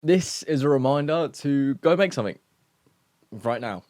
This is a reminder to go make something right now.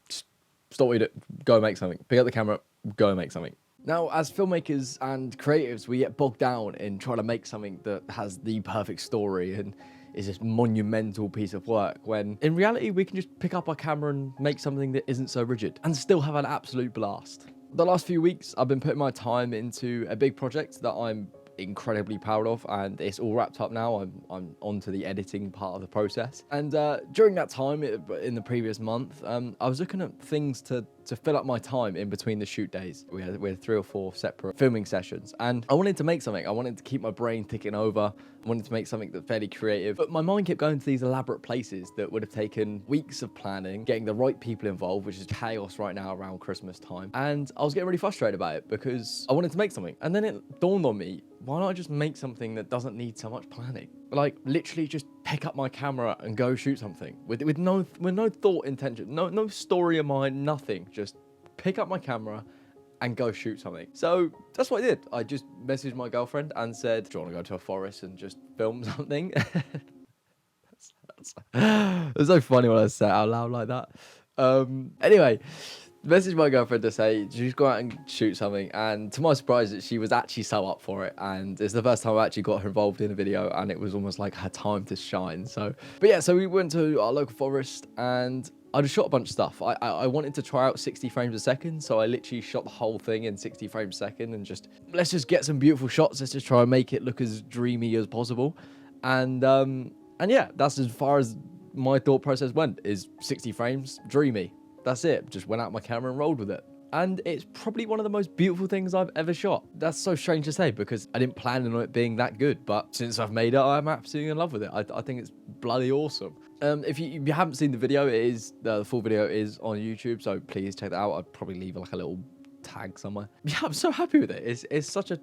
Just stop what you do. Go make something. Pick up the camera. Go make something. Now, as filmmakers and creatives, we get bogged down in trying to make something that has the perfect story and is this monumental piece of work, when in reality, we can just pick up our camera and make something that isn't so rigid and still have an absolute blast. The last few weeks, I've been putting my time into a big project that I'm incredibly proud of, and it's all wrapped up now. I'm on to the editing part of the process, and during that time in the previous month, I was looking at things to fill up my time in between the shoot days. We had 3 or 4 separate filming sessions, and I wanted to make something. I wanted to keep my brain ticking over. I wanted to make something that's fairly creative, but my mind kept going to these elaborate places that would have taken weeks of planning, getting the right people involved, which is chaos right now around Christmas time. And I was getting really frustrated about it because I wanted to make something. And then it dawned on me, why not I just make something that doesn't need so much planning? Like, literally just pick up my camera and go shoot something with no thought, intention, no story in mind, nothing. Just pick up my camera and go shoot something. So that's what I did. I just messaged my girlfriend and said, do you want to go to a forest and just film something? It's so funny when I say it out loud like that. Anyway, messaged my girlfriend to say she's go out and shoot something, and to my surprise, she was actually so up for it, and it's the first time I actually got her involved in a video, and it was almost like her time to shine. So we went to our local forest, and I just shot a bunch of stuff. I wanted to try out 60 frames a second, so I literally shot the whole thing in 60 frames a second, and let's just get some beautiful shots. Let's just try and make it look as dreamy as possible. And yeah, that's as far as my thought process went, is 60 frames, dreamy. That's it. Just went out my camera and rolled with it. And it's probably one of the most beautiful things I've ever shot. That's so strange to say because I didn't plan on it being that good, but since I've made it, I'm absolutely in love with it. I think it's bloody awesome. If you haven't seen the video, the full video is on YouTube, so please check that out. I'd probably leave like a little tag somewhere. Yeah, I'm so happy with it. It's such a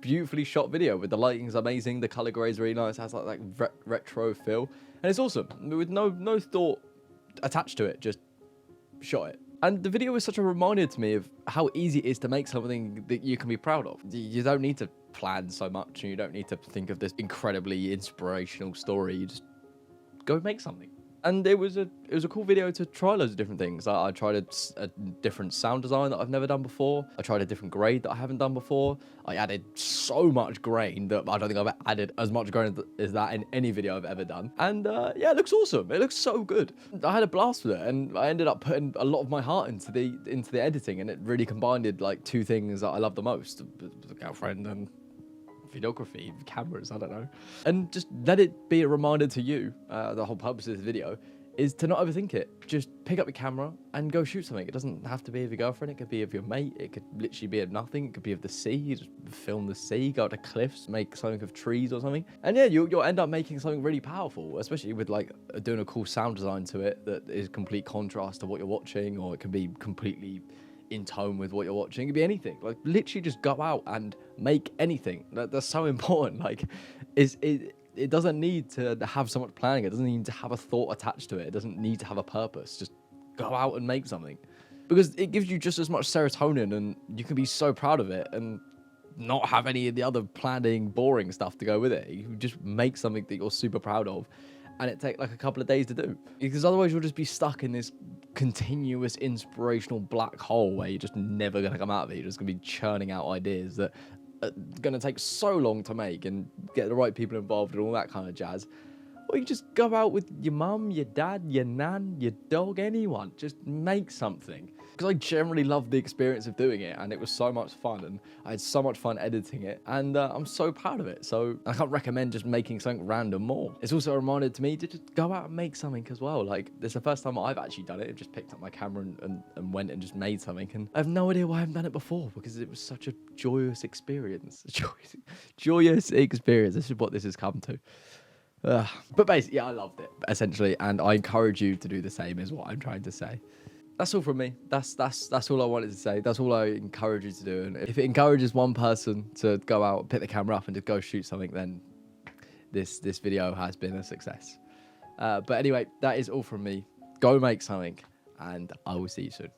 beautifully shot video. With the lighting's amazing, the color grade is really nice, it has like retro feel, and it's awesome with no thought attached to it. Just shot it. And the video was such a reminder to me of how easy it is to make something that you can be proud of. You don't need to plan so much, and you don't need to think of this incredibly inspirational story. You just go make something. And it was a cool video to try loads of different things. I tried a different sound design that I've never done before. I tried a different grade that I haven't done before. I added so much grain that I don't think I've added as much grain as that in any video I've ever done. And yeah, it looks awesome. It looks so good. I had a blast with it, and I ended up putting a lot of my heart into the editing, and it really combined like 2 things that I love the most: the girlfriend and videography, cameras, I don't know. And just let it be a reminder to you, the whole purpose of this video is to not overthink it. Just pick up your camera and go shoot something. It doesn't have to be of your girlfriend, it could be of your mate, it could literally be of nothing, it could be of the sea. You just film the sea, go to cliffs, make something of trees or something. And yeah, you'll end up making something really powerful, especially with like doing a cool sound design to it that is complete contrast to what you're watching, or it can be completely in tone with what you're watching. It could be anything. Like, literally just go out and make anything. That's so important. Like, it doesn't need to have so much planning. It doesn't need to have a thought attached to it. It doesn't need to have a purpose. Just go out and make something, because it gives you just as much serotonin, and you can be so proud of it and not have any of the other planning, boring stuff to go with it. You just make something that you're super proud of, and it takes like a couple of days to do, because otherwise you'll just be stuck in this continuous inspirational black hole where you're just never going to come out of it. You're just going to be churning out ideas that are going to take so long to make and get the right people involved and all that kind of jazz. Or you just go out with your mum, your dad, your nan, your dog, anyone. Just make something. Because I generally loved the experience of doing it, and it was so much fun, and I had so much fun editing it, and I'm so proud of it. So I can't recommend just making something random more. It's also a reminder to me to just go out and make something as well. Like, it's the first time I've actually done it. I just picked up my camera and went and just made something, and I have no idea why I haven't done it before, because it was such a joyous experience. Joyous experience. This is what this has come to. But basically, yeah, I loved it, essentially, and I encourage you to do the same, is what I'm trying to say. That's all from me. That's all I wanted to say. That's all I encourage you to do. And if it encourages one person to go out, pick the camera up, and just go shoot something, then this video has been a success. But anyway, that is all from me. Go make something, and I will see you soon.